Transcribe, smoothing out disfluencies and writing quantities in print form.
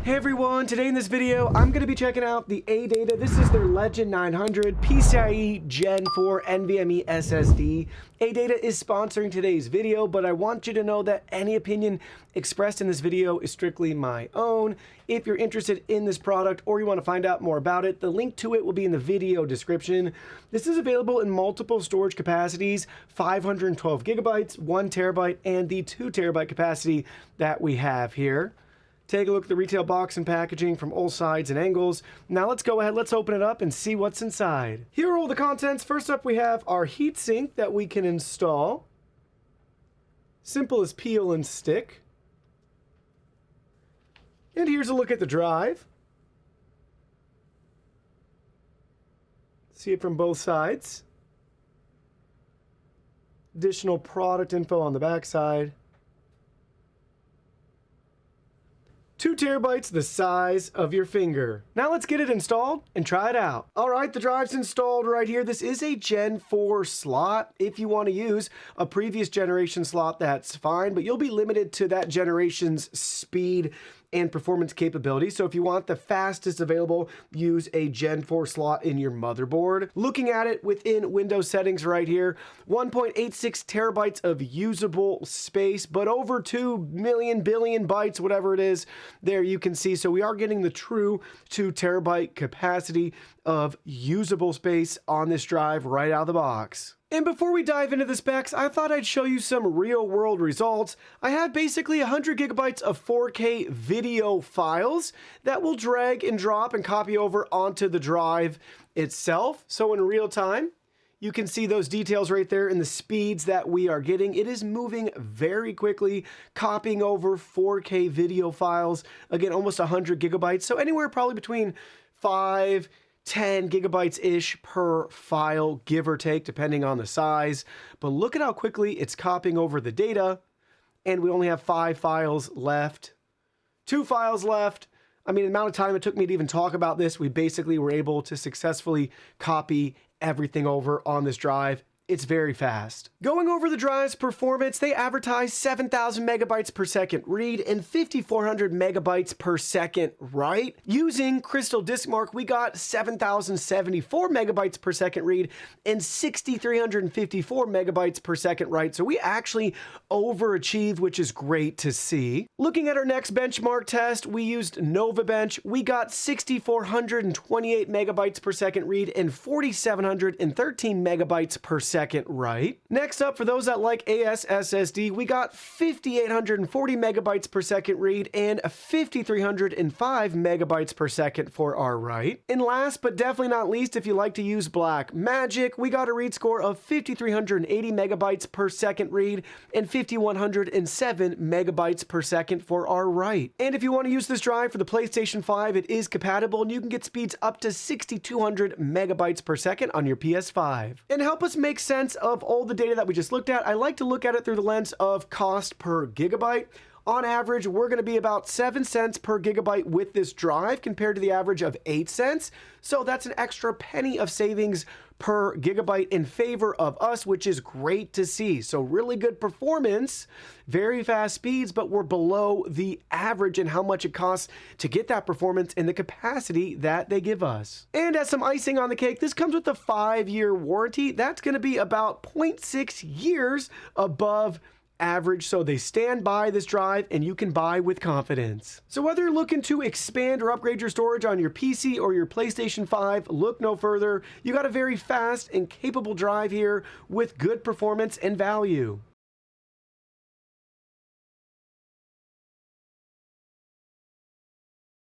Hey everyone, today in this video, I'm going to be checking out the ADATA. This is their Legend 900 PCIe Gen4 NVMe SSD. ADATA is sponsoring today's video, but I want you to know that any opinion expressed in this video is strictly my own. If you're interested in this product or you want to find out more about it, the link to it will be in the video description. This is available in multiple storage capacities, 512 gigabytes, 1 terabyte, and the 2 terabyte capacity that we have here. Take a look at the retail box and packaging from all sides and angles. Now let's go ahead, let's open it up and see what's inside. Here are all the contents. First up, we have our heatsink that we can install. Simple as peel and stick. And here's a look at the drive. See it from both sides. Additional product info on the back side. 2 terabytes, the size of your finger. Now let's get it installed and try it out. All right, the drive's installed right here. This is a Gen 4 slot. If you want to use a previous generation slot, that's fine, but you'll be limited to that generation's speed and performance capability. So if you want the fastest available, use a Gen 4 slot in your motherboard. Looking at it within Windows settings right here, 1.86 terabytes of usable space, but over 2 million billion bytes, whatever it is, there you can see. So we are getting the true 2 terabyte capacity of usable space on this drive right out of the box. And before we dive into the specs, I thought I'd show you some real-world results. I have basically 100 gigabytes of 4K video files that will drag and drop and copy over onto the drive itself. So in real time, you can see those details right there in the speeds that we are getting. It is moving very quickly, copying over 4K video files. Again, almost 100 gigabytes. So anywhere probably between 10 gigabytes-ish per file, give or take, depending on the size. But look at how quickly it's copying over the data, and we only have 5 files left. 2 files left. I mean, the amount of time it took me to even talk about this, we basically were able to successfully copy everything over on this drive. It's very fast. Going over the drive's performance, they advertise 7,000 megabytes per second read and 5,400 megabytes per second write. Using Crystal Disk Mark, we got 7,074 megabytes per second read and 6,354 megabytes per second write. So we actually overachieved, which is great to see. Looking at our next benchmark test, we used NovaBench. We got 6,428 megabytes per second read and 4,713 megabytes per second write. Next up, for those that like SSD, we got 5,840 megabytes per second read and 5,305 megabytes per second for our write. And last but definitely not least, if you like to use Black Magic, we got a read score of 5,380 megabytes per second read and 5,107 megabytes per second for our write. And if you want to use this drive for the PlayStation 5, it is compatible and you can get speeds up to 6,200 megabytes per second on your PS5. And to help us make sense of all the data that we just looked at, I like to look at it through the lens of cost per gigabyte. On average, we're going to be about 7 cents per gigabyte with this drive compared to the average of 8 cents. So that's an extra penny of savings per gigabyte in favor of us, which is great to see. So really good performance, very fast speeds, but we're below the average in how much it costs to get that performance and the capacity that they give us. And as some icing on the cake, this comes with a 5-year warranty. That's going to be about 0.6 years above average, so they stand by this drive and you can buy with confidence. So whether you're looking to expand or upgrade your storage on your PC or your PlayStation 5, look no further. You got a very fast and capable drive here with good performance and value.